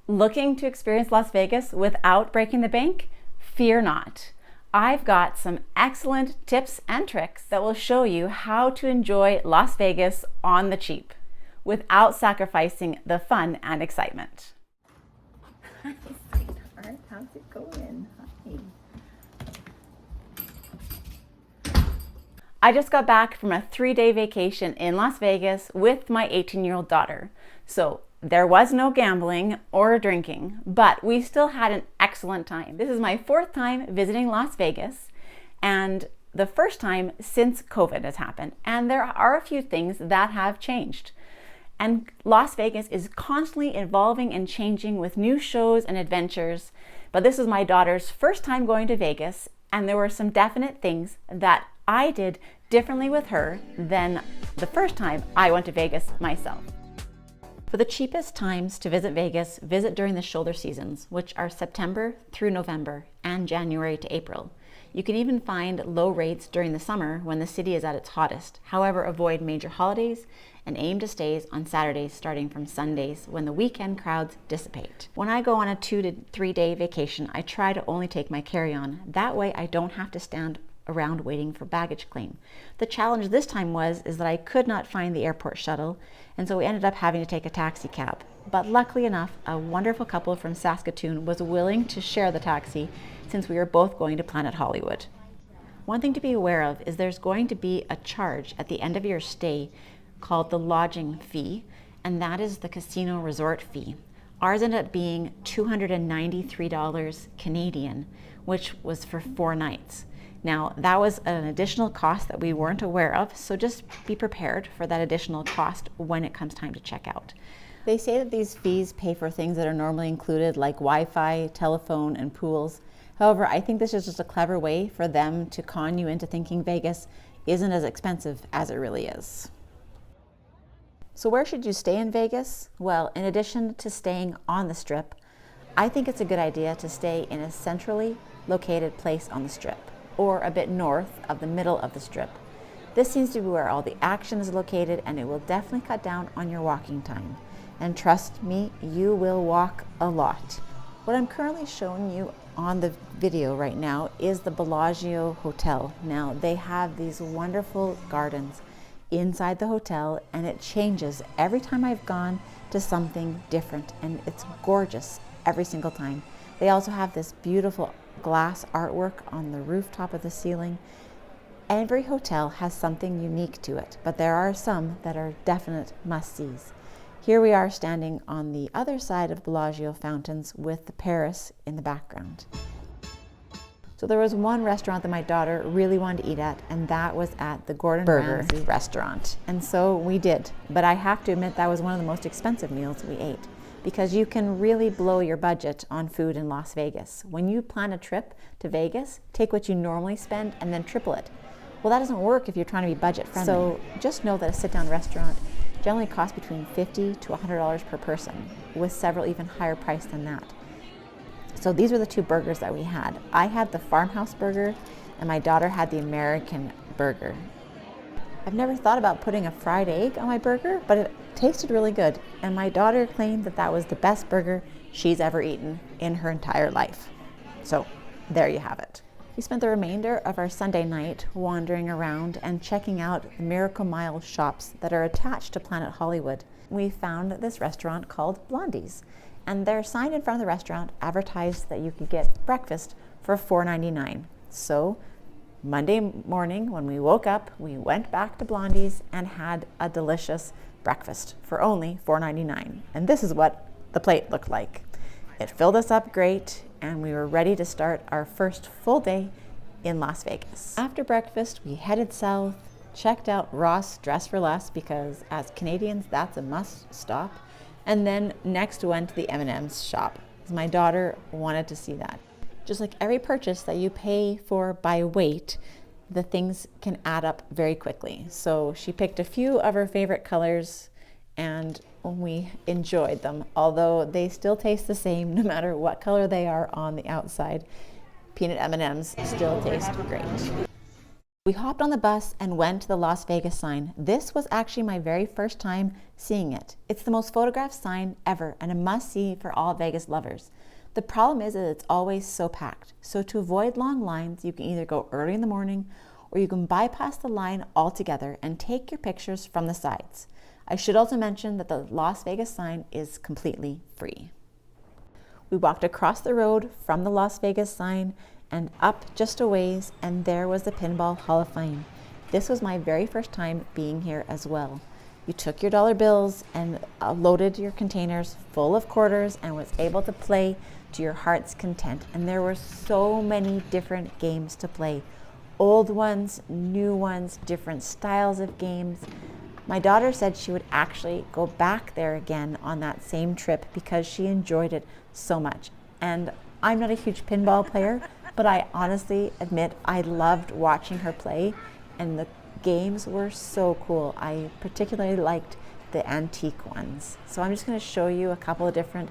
Looking to experience Las Vegas without breaking the bank? Fear not. I've got some excellent tips and tricks that will show you how to enjoy Las Vegas on the cheap without sacrificing the fun and excitement. Hi, sweetheart. How's it going? Hi. I just got back from a 3-day vacation in Las Vegas with my 18-year-old daughter. So there was no gambling or drinking, but we still had an excellent time. This is my 4th time visiting Las Vegas and the first time since COVID has happened. And there are a few things that have changed. And Las Vegas is constantly evolving and changing with new shows and adventures. But this was my daughter's first time going to Vegas, and there were some definite things that I did differently with her than the first time I went to Vegas myself. For the cheapest times to visit Vegas, visit during the shoulder seasons, which are September through November and January to April. You can even find low rates during the summer when the city is at its hottest. However, avoid major holidays and aim to stays on Saturdays starting from Sundays when the weekend crowds dissipate. When I go on a 2 to 3 day vacation, I try to only take my carry-on. That way I don't have to stand around waiting for baggage claim. The challenge this time is that I could not find the airport shuttle, and so we ended up having to take a taxi cab. But luckily enough, a wonderful couple from Saskatoon was willing to share the taxi since we were both going to Planet Hollywood. One thing to be aware of is there's going to be a charge at the end of your stay called the lodging fee, and that is the casino resort fee. Ours ended up being $293 Canadian, which was for 4 nights. Now, that was an additional cost that we weren't aware of, so just be prepared for that additional cost when it comes time to check out. They say that these fees pay for things that are normally included, like Wi-Fi, telephone, and pools. However, I think this is just a clever way for them to con you into thinking Vegas isn't as expensive as it really is. So where should you stay in Vegas? Well, in addition to staying on the Strip, I think it's a good idea to stay in a centrally located place on the Strip, or a bit north of the middle of the Strip. This seems to be where all the action is located, and it will definitely cut down on your walking time. And trust me, you will walk a lot. What I'm currently showing you on the video right now is the Bellagio Hotel. Now, they have these wonderful gardens inside the hotel, and it changes every time I've gone to something different, and it's gorgeous every single time. They also have this beautiful glass artwork on the rooftop of the ceiling. Every hotel has something unique to it, but there are some that are definite must-sees. Here we are standing on the other side of Bellagio Fountains with the Paris in the background. So there was one restaurant that my daughter really wanted to eat at, and that was at the Gordon Ramsay restaurant. And so we did, but I have to admit that was one of the most expensive meals we ate, because you can really blow your budget on food in Las Vegas. When you plan a trip to Vegas, take what you normally spend and then triple it. Well, that doesn't work if you're trying to be budget friendly. So just know that a sit-down restaurant generally costs between $50 to $100 per person, with several even higher priced than that. So these were the 2 burgers that we had. I had the farmhouse burger, and my daughter had the American burger. I've never thought about putting a fried egg on my burger, but it tasted really good, and my daughter claimed that that was the best burger she's ever eaten in her entire life. So there you have it. We spent the remainder of our Sunday night wandering around and checking out the Miracle Mile shops that are attached to Planet Hollywood. We found this restaurant called Blondie's, and their sign in front of the restaurant advertised that you could get breakfast for $4.99. So Monday morning when we woke up, we went back to Blondie's and had a delicious breakfast for only $4.99. And this is what the plate looked like. It filled us up great, and we were ready to start our first full day in Las Vegas. After breakfast, we headed south, checked out Ross Dress for Less, because as Canadians, that's a must stop. And then next went to the M&M's shop, because my daughter wanted to see that. Just like every purchase that you pay for by weight, the things can add up very quickly. So she picked a few of her favorite colors, and we enjoyed them, although they still taste the same no matter what color they are on the outside. Peanut M&Ms still taste great. We hopped on the bus and went to the Las Vegas sign. This was actually my very first time seeing it. It's the most photographed sign ever and a must-see for all Vegas lovers. The problem is that it's always so packed. So to avoid long lines, you can either go early in the morning or you can bypass the line altogether and take your pictures from the sides. I should also mention that the Las Vegas sign is completely free. We walked across the road from the Las Vegas sign and up just a ways, and there was the Pinball Hall of Fame. This was my very first time being here as well. You took your dollar bills and loaded your containers full of quarters and was able to play to your heart's content. And there were so many different games to play. Old ones, new ones, different styles of games. My daughter said she would actually go back there again on that same trip because she enjoyed it so much. And I'm not a huge pinball player, but I honestly admit I loved watching her play, and the games were so cool. I particularly liked the antique ones. So I'm just going to show you a couple of different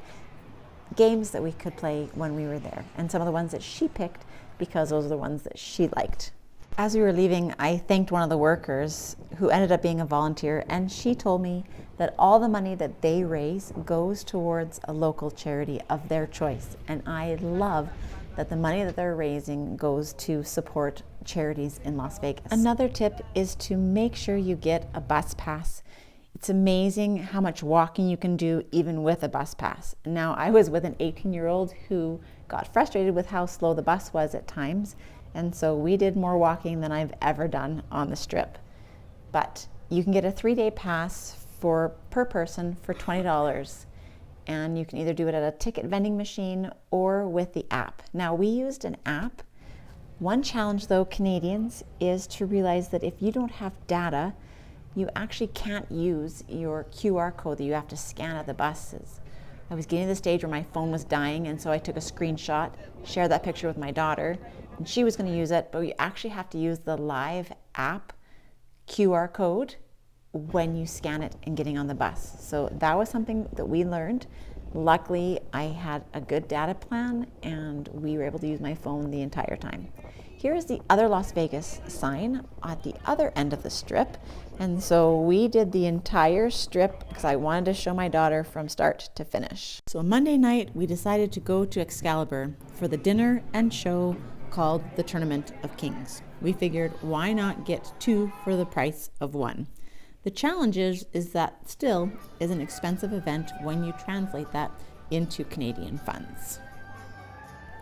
games that we could play when we were there, and some of the ones that she picked because those are the ones that she liked. As we were leaving, I thanked one of the workers who ended up being a volunteer, and she told me that all the money that they raise goes towards a local charity of their choice. And I love that the money that they're raising goes to support charities in Las Vegas. Another tip is to make sure you get a bus pass. It's amazing how much walking you can do even with a bus pass. Now, I was with an 18-year-old who got frustrated with how slow the bus was at times, and so we did more walking than I've ever done on the Strip. But you can get a 3-day pass per person for $20. And you can either do it at a ticket vending machine or with the app. Now, we used an app. One challenge, though, Canadians, is to realize that if you don't have data, you actually can't use your QR code that you have to scan at the buses. I was getting to the stage where my phone was dying, and so I took a screenshot, shared that picture with my daughter, and she was going to use it, but you actually have to use the live app QR code when you scan it and getting on the bus. So that was something that we learned. Luckily, I had a good data plan and we were able to use my phone the entire time. Here's the other Las Vegas sign at the other end of the Strip. And so we did the entire Strip because I wanted to show my daughter from start to finish. So Monday night, we decided to go to Excalibur for the dinner and show called the Tournament of Kings. We figured, why not get 2 for the price of 1? The challenge is that still is an expensive event when you translate that into Canadian funds.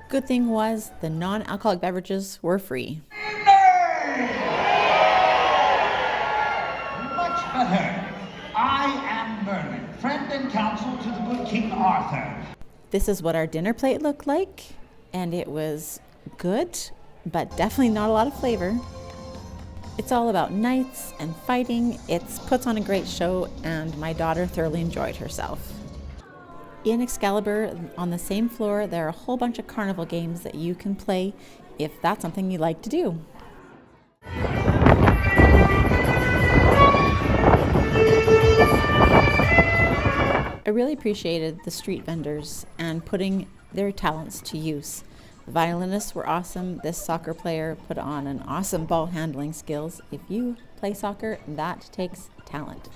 Good thing was the non-alcoholic beverages were free. Much better. I am Merlin, friend and counsel to the good King Arthur. This is what our dinner plate looked like, and it was good, but definitely not a lot of flavor. It's all about knights and fighting. It puts on a great show, and my daughter thoroughly enjoyed herself. In Excalibur, on the same floor, there are a whole bunch of carnival games that you can play if that's something you like to do. I really appreciated the street vendors and putting their talents to use. The violinists were awesome. This soccer player put on an awesome ball handling skills. If you play soccer, that takes talent.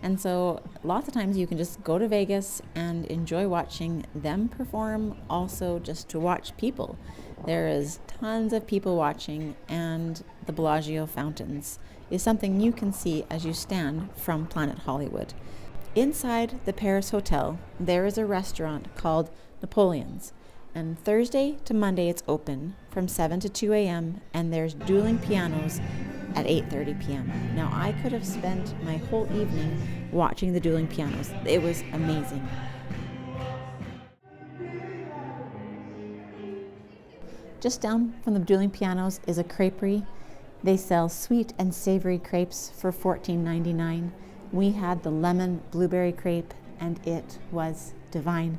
And so lots of times you can just go to Vegas and enjoy watching them perform, also just to watch people. There is tons of people watching, and the Bellagio Fountains is something you can see as you stand from Planet Hollywood. Inside the Paris Hotel, there is a restaurant called Napoleon's. And Thursday to Monday it's open from 7 to 2 a.m. and there's dueling pianos at 8:30 p.m. Now, I could have spent my whole evening watching the dueling pianos. It was amazing. Just down from the dueling pianos is a creperie. They sell sweet and savory crepes for $14.99. We had the lemon blueberry crepe and it was divine.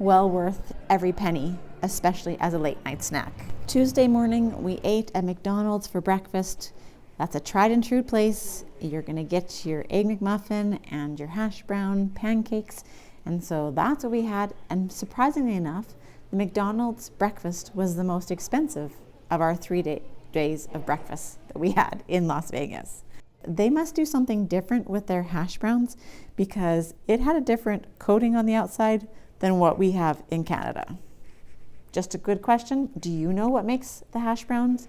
Well worth every penny, especially as a late night snack. Tuesday morning, we ate at McDonald's for breakfast. That's a tried and true place. You're gonna get your Egg McMuffin and your hash brown pancakes. And so that's what we had. And surprisingly enough, the McDonald's breakfast was the most expensive of our 3 days of breakfast that that we had in Las Vegas. They must do something different with their hash browns because it had a different coating on the outside than what we have in Canada. Just a good question. Do you know what makes the hash browns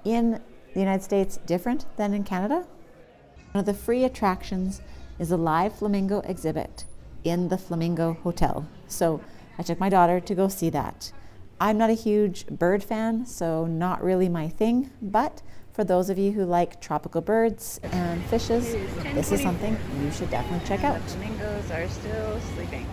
in the United States different than in Canada? One of the free attractions is a live flamingo exhibit in the Flamingo Hotel. So I took my daughter to go see that. I'm not a huge bird fan, so not really my thing, but for those of you who like tropical birds and fishes, this is something you should definitely check out. The flamingos are still sleeping.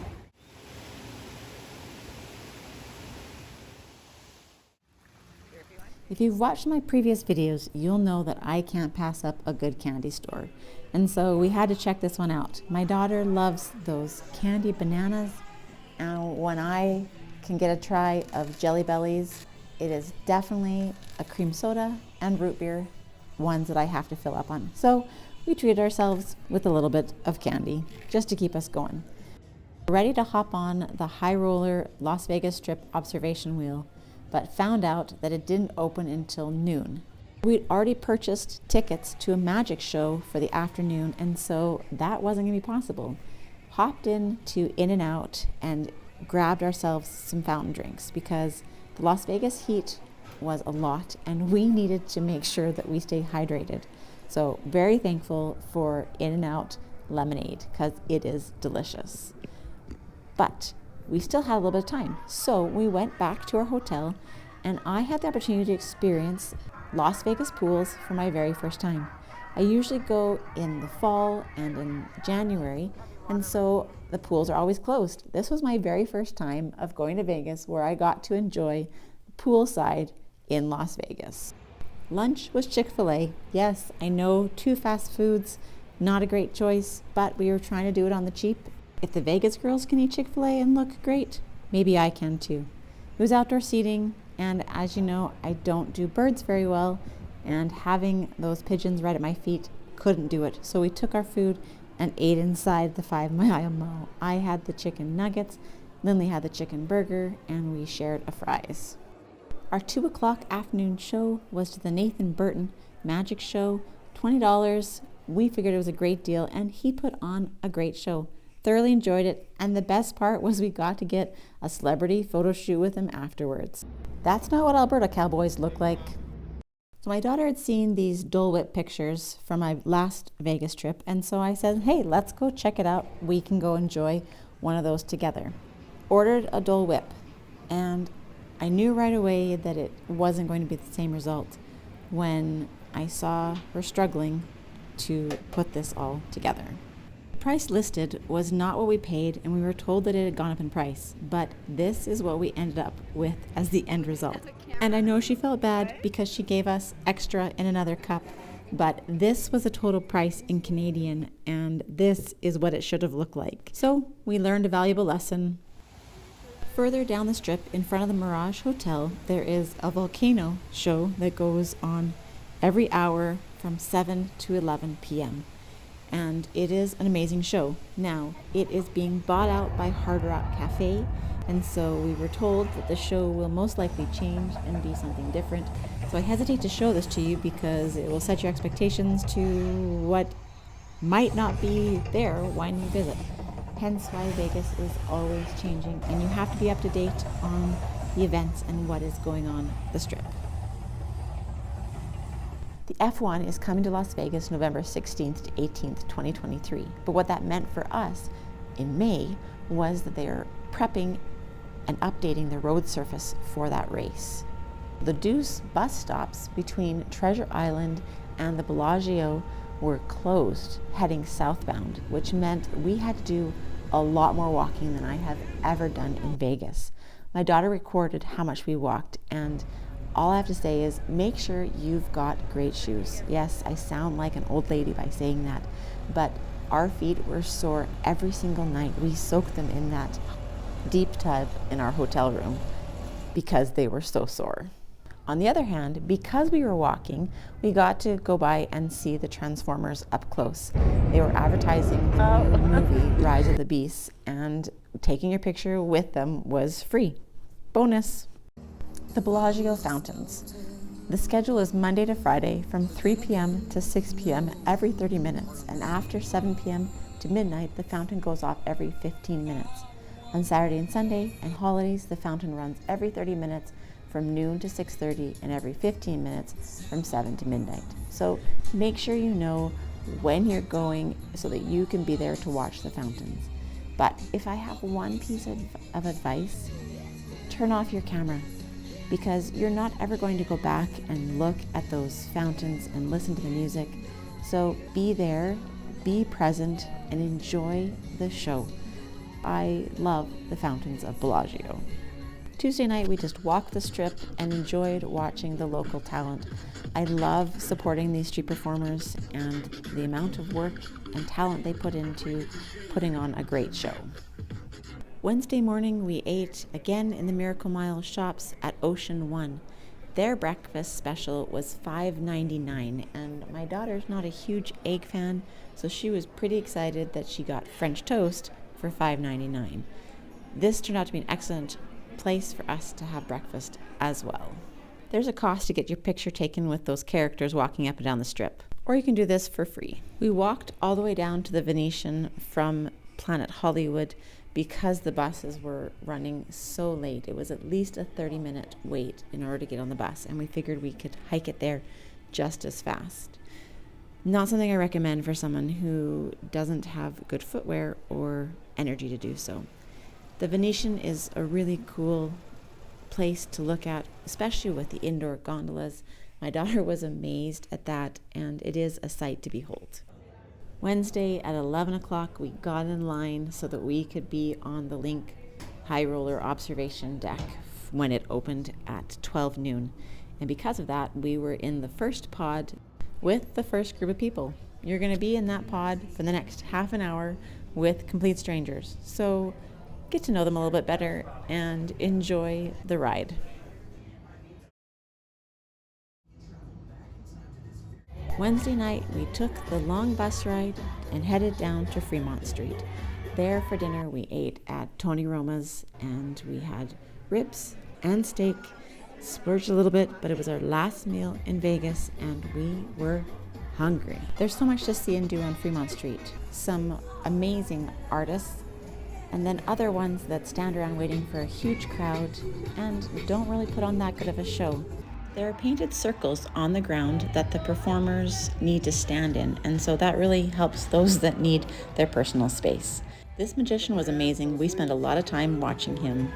If you've watched my previous videos, you'll know that I can't pass up a good candy store. And so we had to check this one out. My daughter loves those candy bananas. And when I can get a try of Jelly Bellies, it is definitely a cream soda and root beer, ones that I have to fill up on. So we treated ourselves with a little bit of candy just to keep us going. We're ready to hop on the high roller Las Vegas Strip observation wheel, but found out that it didn't open until noon. We'd already purchased tickets to a magic show for the afternoon, and so that wasn't gonna be possible. Hopped in to In-N-Out and grabbed ourselves some fountain drinks because the Las Vegas heat was a lot and we needed to make sure that we stay hydrated. So very thankful for In-N-Out lemonade because it is delicious. But we still had a little bit of time. So we went back to our hotel and I had the opportunity to experience Las Vegas pools for my very first time. I usually go in the fall and in January, and so the pools are always closed. This was my very first time of going to Vegas where I got to enjoy poolside in Las Vegas. Lunch was Chick-fil-A. Yes, I know 2 fast foods, not a great choice, but we were trying to do it on the cheap. If the Vegas girls can eat Chick-fil-A and look great, maybe I can too. It was outdoor seating, and as you know, I don't do birds very well, and having those pigeons right at my feet couldn't do it. So we took our food and ate inside the 5 Mile Mall. I had the chicken nuggets, Lindley had the chicken burger, and we shared a fries. Our 2 o'clock afternoon show was to the Nathan Burton Magic Show, $20. We figured it was a great deal, and he put on a great show. Thoroughly enjoyed it, and the best part was we got to get a celebrity photo shoot with him afterwards. That's not what Alberta cowboys look like. So my daughter had seen these Dole Whip pictures from my last Vegas trip, and so I said, hey, let's go check it out. We can go enjoy one of those together. Ordered a Dole Whip, and I knew right away that it wasn't going to be the same result when I saw her struggling to put this all together. The price listed was not what we paid, and we were told that it had gone up in price, but this is what we ended up with as the end result. And I know she felt bad because she gave us extra in another cup, but this was a total price in Canadian, and this is what it should have looked like. So we learned a valuable lesson. Further down the strip in front of the Mirage Hotel, there is a volcano show that goes on every hour from 7 to 11 p.m. And it is an amazing show. Now, it is being bought out by Hard Rock Cafe, and so we were told that the show will most likely change and be something different. So I hesitate to show this to you because it will set your expectations to what might not be there when you visit. Hence why Vegas is always changing, and you have to be up to date on the events and what is going on the Strip. The F1 is coming to Las Vegas November 16th to 18th, 2023. But what that meant for us in May was that they are prepping and updating the road surface for that race. The Deuce bus stops between Treasure Island and the Bellagio were closed heading southbound, which meant we had to do a lot more walking than I have ever done in Vegas. My daughter recorded how much we walked, and all I have to say is make sure you've got great shoes. Yes, I sound like an old lady by saying that, but our feet were sore every single night. We soaked them in that deep tub in our hotel room because they were so sore. On the other hand, because we were walking, we got to go by and see the Transformers up close. They were advertising the new movie, Rise of the Beasts, and taking your picture with them was free. Bonus. The Bellagio Fountains. The schedule is Monday to Friday from 3 p.m. to 6 p.m. every 30 minutes, and after 7 p.m. to midnight, the fountain goes off every 15 minutes. On Saturday and Sunday and holidays, the fountain runs every 30 minutes from noon to 6:30 and every 15 minutes from 7 to midnight. So make sure you know when you're going so that you can be there to watch the fountains. But if I have one piece of advice, turn off your camera, because you're not ever going to go back and look at those fountains and listen to the music. So be there, be present, and enjoy the show. I love the fountains of Bellagio. Tuesday night, we just walked the strip and enjoyed watching the local talent. I love supporting these street performers and the amount of work and talent they put into putting on a great show. Wednesday morning, we ate again in the Miracle Mile shops at Ocean One. Their breakfast special was $5.99, and my daughter's not a huge egg fan, so she was pretty excited that she got French toast for $5.99. This turned out to be an excellent place for us to have breakfast as well. There's a cost to get your picture taken with those characters walking up and down the strip, or you can do this for free. We walked all the way down to the Venetian from Planet Hollywood because the buses were running so late. It was at least a 30-minute wait in order to get on the bus, and we figured we could hike it there just as fast. Not something I recommend for someone who doesn't have good footwear or energy to do so. The Venetian is a really cool place to look at, especially with the indoor gondolas. My daughter was amazed at that, and it is a sight to behold. Wednesday at 11 o'clock, we got in line so that we could be on the LINQ high roller observation deck when it opened at 12 noon. And because of that, we were in the first pod with the first group of people. You're going to be in that pod for the next half an hour with complete strangers. So get to know them a little bit better and enjoy the ride. Wednesday night, we took the long bus ride and headed down to Freemont Street. There for dinner, we ate at Tony Roma's, and we had ribs and steak, splurged a little bit, but it was our last meal in Vegas, and we were hungry. There's so much to see and do on Freemont Street. Some amazing artists, and then other ones that stand around waiting for a huge crowd and don't really put on that good of a show. There are painted circles on the ground that the performers need to stand in, and so that really helps those that need their personal space. This magician was amazing. We spent a lot of time watching him.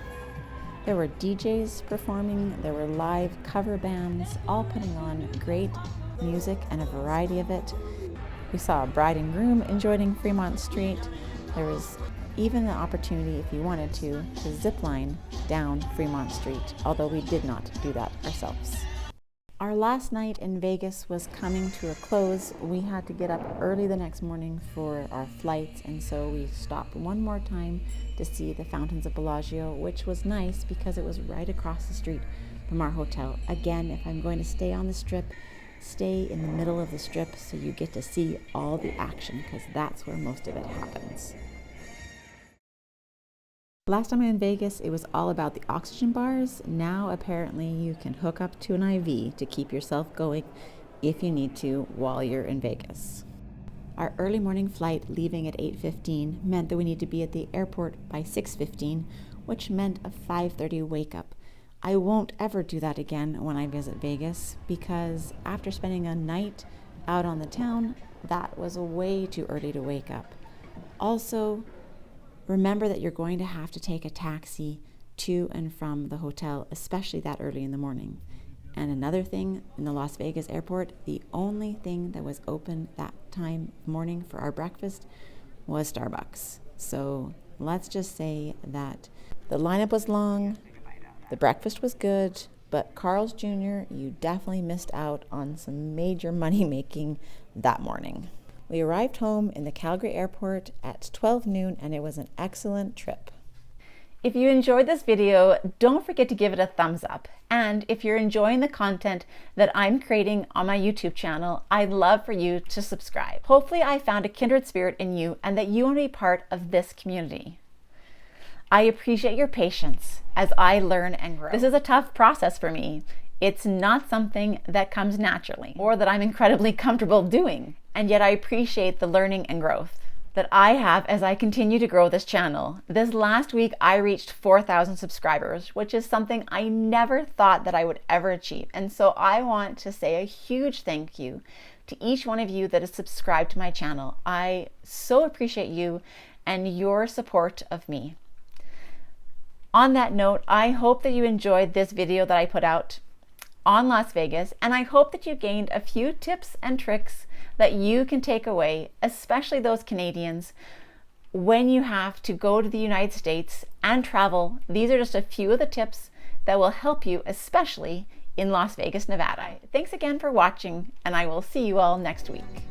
There were DJs performing, there were live cover bands, all putting on great music and a variety of it. We saw a bride and groom enjoying Fremont Street. There was even the opportunity, if you wanted to zip line down Fremont Street, although we did not do that ourselves. Our last night in Vegas was coming to a close. We had to get up early the next morning for our flights, and so we stopped one more time to see the Fountains of Bellagio, which was nice because it was right across the street from our hotel. Again, if I'm going to stay on the strip, stay in the middle of the strip so you get to see all the action, because that's where most of it happens. Last time in Vegas, it was all about the oxygen bars. Now, apparently, you can hook up to an IV to keep yourself going if you need to while you're in Vegas. Our early morning flight leaving at 8:15 meant that we need to be at the airport by 6:15, which meant a 5:30 wake up. I won't ever do that again when I visit Vegas, because after spending a night out on the town, that was way too early to wake up. Also, remember that you're going to have to take a taxi to and from the hotel, especially that early in the morning. And another thing, in the Las Vegas airport, the only thing that was open that time morning for our breakfast was Starbucks. So let's just say that the lineup was long, the breakfast was good, but Carl's Jr., you definitely missed out on some major money making that morning. We arrived home in the Calgary airport at 12 noon, and it was an excellent trip. If you enjoyed this video, don't forget to give it a thumbs up. And if you're enjoying the content that I'm creating on my YouTube channel, I'd love for you to subscribe. Hopefully I found a kindred spirit in you and that you want to be part of this community. I appreciate your patience as I learn and grow. This is a tough process for me. It's not something that comes naturally or that I'm incredibly comfortable doing. And yet I appreciate the learning and growth that I have as I continue to grow this channel. This last week, I reached 4,000 subscribers, which is something I never thought that I would ever achieve. And so I want to say a huge thank you to each one of you that is subscribed to my channel. I so appreciate you and your support of me. On that note, I hope that you enjoyed this video that I put out on Las Vegas, and I hope that you gained a few tips and tricks that you can take away, especially those Canadians, when you have to go to the United States and travel. These are just a few of the tips that will help you, especially in Las Vegas, Nevada. Thanks again for watching, and I will see you all next week.